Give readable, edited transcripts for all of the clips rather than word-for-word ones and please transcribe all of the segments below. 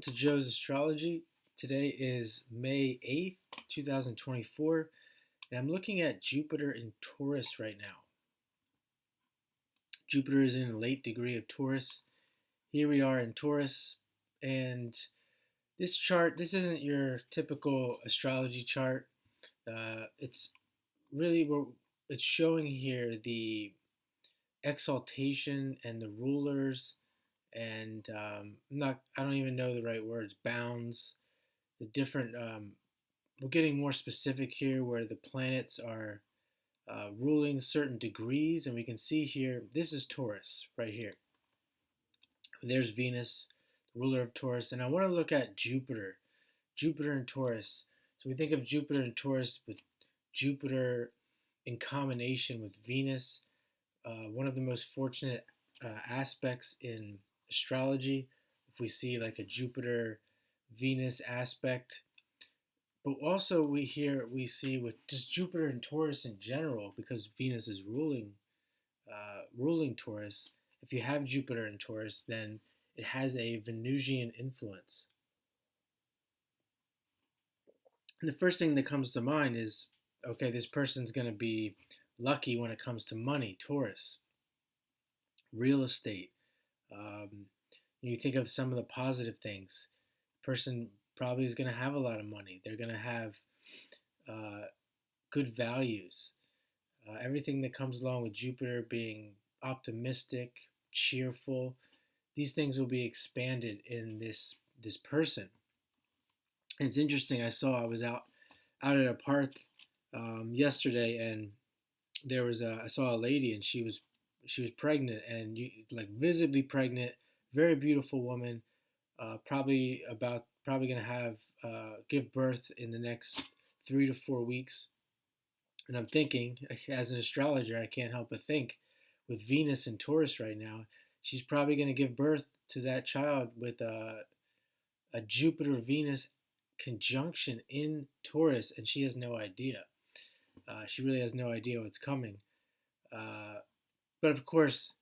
To Joe's Astrology. Today is May 8th, 2024, and I'm looking at Jupiter in Taurus right now. Jupiter is in a late degree of Taurus. Here we are in Taurus, and this chart, this isn't your typical astrology chart. It's really, it's showing here the exaltation and the rulers, and I don't even know the right words, bounds, the different we're getting more specific here where the planets are ruling certain degrees, and we can see here this is Taurus right here. There's Venus, the ruler of Taurus, and I want to look at Jupiter and Taurus. So we think of Jupiter and Taurus with Jupiter in combination with Venus, one of the most fortunate aspects in astrology. If we see like a Jupiter Venus aspect, but also we see with just Jupiter and Taurus in general, because Venus is ruling Taurus. If you have Jupiter in Taurus, then it has a Venusian influence. And the first thing that comes to mind is, okay, this person's going to be lucky when it comes to money. Taurus, real estate. Um, you think of some of the positive things. Person probably is going to have a lot of money. They're going to have uh, good values. Everything that comes along with Jupiter being optimistic, cheerful, these things will be expanded in this person. And it's interesting. I was out at a park yesterday, and I saw a lady, and she was pregnant, and like visibly pregnant, very beautiful woman, probably going to have give birth in the next 3 to 4 weeks. And I'm thinking, as an astrologer, I can't help but think, with Venus in Taurus right now, she's probably going to give birth to that child with a Jupiter Venus conjunction in Taurus, and she has no idea. She really has no idea what's coming. Uh, but of course,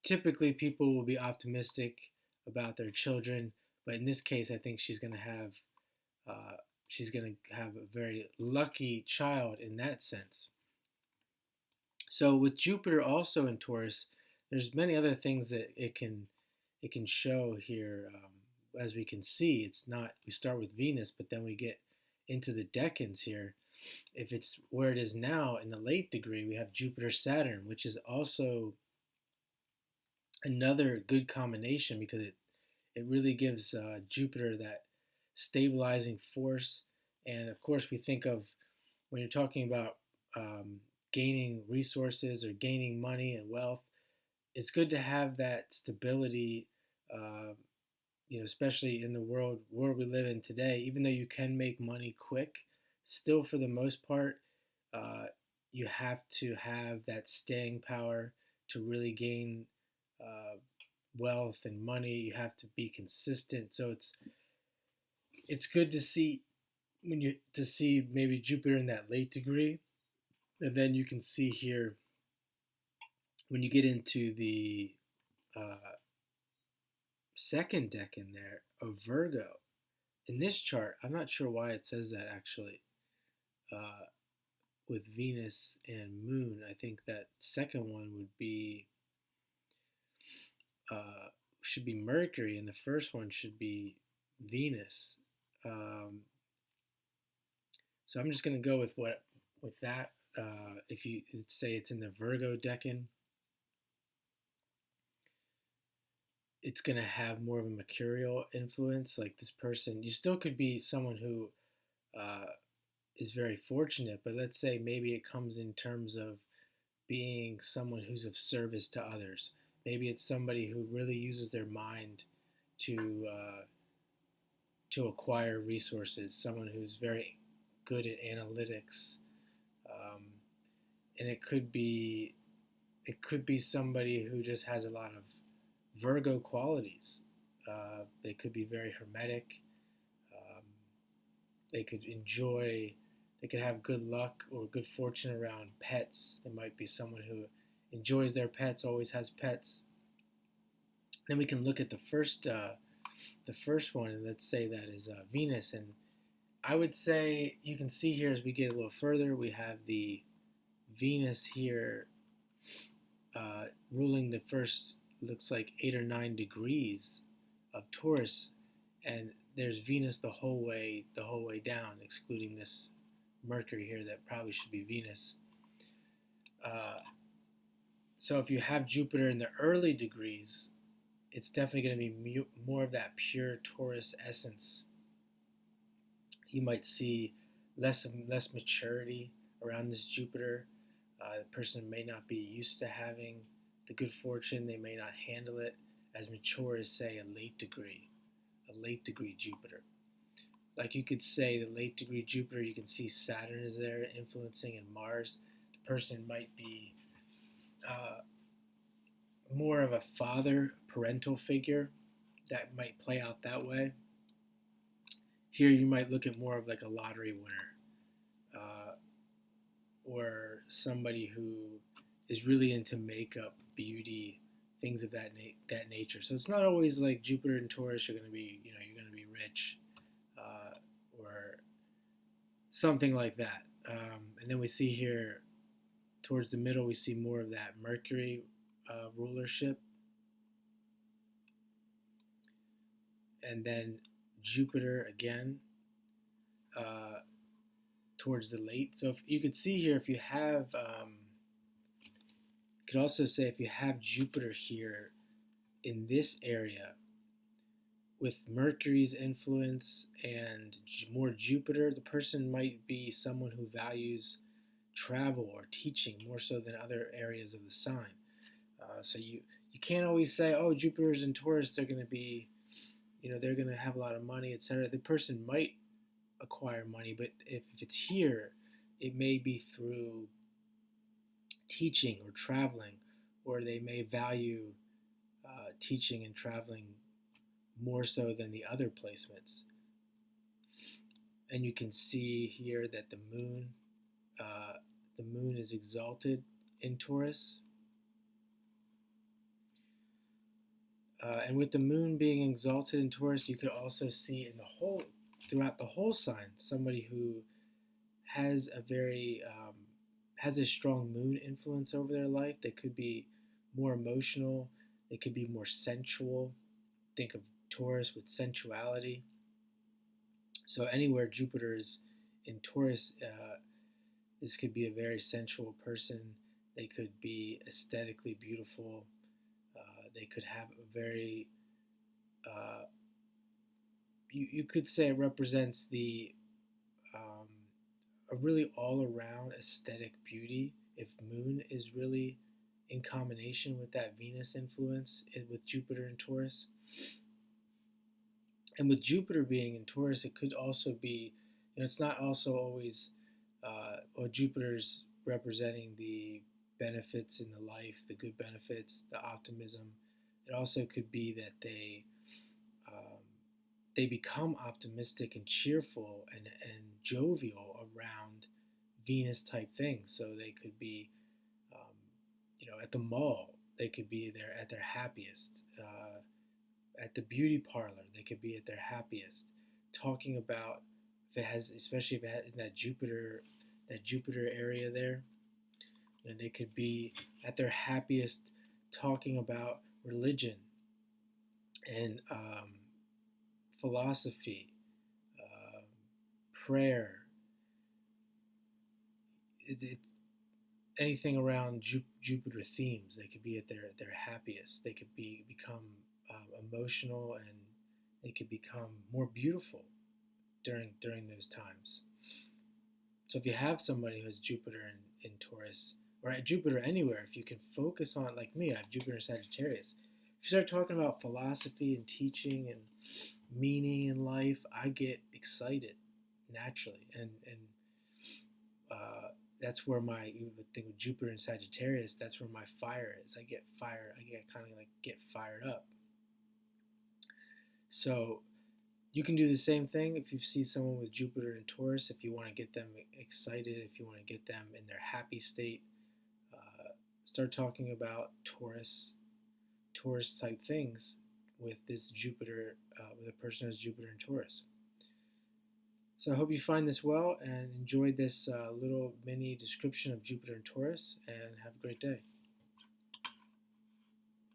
typically people will be optimistic about their children, but in this case, I think uh, she's going to have a very lucky child in that sense. So with Jupiter also in Taurus, there's many other things that it can show here. As we can see, it's not, we start with Venus, but then we get into the decans here. If it's where it is now in the late degree, we have Jupiter Saturn, which is also another good combination because it really gives Jupiter that stabilizing force. And of course, we think of when you're talking about gaining resources or gaining money and wealth, it's good to have that stability. Especially in the world we live in today, even though you can make money quick, still for the most part, uh, you have to have that staying power to really gain uh, wealth and money. You have to be consistent. So it's good to see maybe Jupiter in that late degree, and then you can see here when you get into the uh, second decan there of Virgo. In this chart, I'm not sure why it says that actually. Uh, with Venus and Moon, I think that second one uh, should be Mercury, and the first one should be Venus. Um, so I'm just going to go with that. If you say it's in the Virgo decan, it's going to have more of a mercurial influence. Like this person, you still could be someone who uh, is very fortunate, but let's say maybe it comes in terms of being someone who's of service to others. Maybe it's somebody who really uses their mind to acquire resources. Someone who's very good at analytics, um, and it could be somebody who just has a lot of Virgo qualities. They could be very hermetic. Um, they could enjoy. They could have good luck or good fortune around pets. There might be someone who enjoys their pets, always has pets. Then we can look at the first The first one, let's say that is Venus. And I would say you can see here as we get a little further, we have the Venus here ruling the first, looks like 8 or 9 degrees of Taurus, and there's Venus the whole way down, excluding this Mercury here that probably should be Venus. So if you have Jupiter in the early degrees, it's definitely going to be more of that pure Taurus essence. You might see less maturity around this Jupiter. The person may not be used to having the good fortune. They may not handle it as mature as, say, a late degree Jupiter. Like you could say the late degree Jupiter, you can see Saturn is there influencing, and Mars. The person might be more of a father, parental figure that might play out that way. Here you might look at more of like a lottery winner, or somebody who is really into makeup, beauty, things of that nature. So it's not always like Jupiter and Taurus. You're going to be, you're going to be rich, or something like that. And then we see here towards the middle, we see more of that Mercury rulership, and then Jupiter again towards the late. So if you could see here, if you have, you could also say if you have Jupiter here in this area with Mercury's influence and more Jupiter, the person might be someone who values travel or teaching more so than other areas of the sign. So you can't always say, oh, Jupiter's in Taurus, they're going to be, they're going to have a lot of money, etc. The person might acquire money, but if it's here, it may be through teaching or traveling, or they may value teaching and traveling more so than the other placements. And you can see here that the moon is exalted in Taurus. And with the moon being exalted in Taurus, you could also see throughout the whole sign, somebody who has has a strong moon influence over their life. They could be more emotional. They could be more sensual. Think of Taurus with sensuality. So anywhere Jupiter is in Taurus, this could be a very sensual person. They could be aesthetically beautiful. They could have a very, you could say it represents a really all-around aesthetic beauty. If moon is really in combination with that Venus influence with Jupiter in Taurus. And with Jupiter being in Taurus, it could also be, it's not also always, Jupiter's representing the benefits in the life, the good benefits, the optimism. It also could be that they become optimistic and cheerful and jovial around Venus type things. So they could be, at the mall, they could be there at their happiest. At the beauty parlor, they could be at their happiest. Talking about, especially if it has that Jupiter area there, they could be at their happiest talking about religion and philosophy, prayer, anything around Jupiter themes. They could be at their happiest. They could become emotional, and they could become more beautiful during those times. So if you have somebody who has Jupiter in Taurus, or at Jupiter anywhere, if you can focus on, like me, I have Jupiter in Sagittarius. If you start talking about philosophy and teaching and meaning in life, I get excited naturally, and that's where you would think with Jupiter in Sagittarius, that's where my fire is. I get fired up. So you can do the same thing if you see someone with Jupiter in Taurus. If you want to get them excited, if you want to get them in their happy state, start talking about Taurus type things. with this Jupiter, with a person who has Jupiter in Taurus. So I hope you find this well and enjoyed this little mini description of Jupiter and Taurus, and have a great day.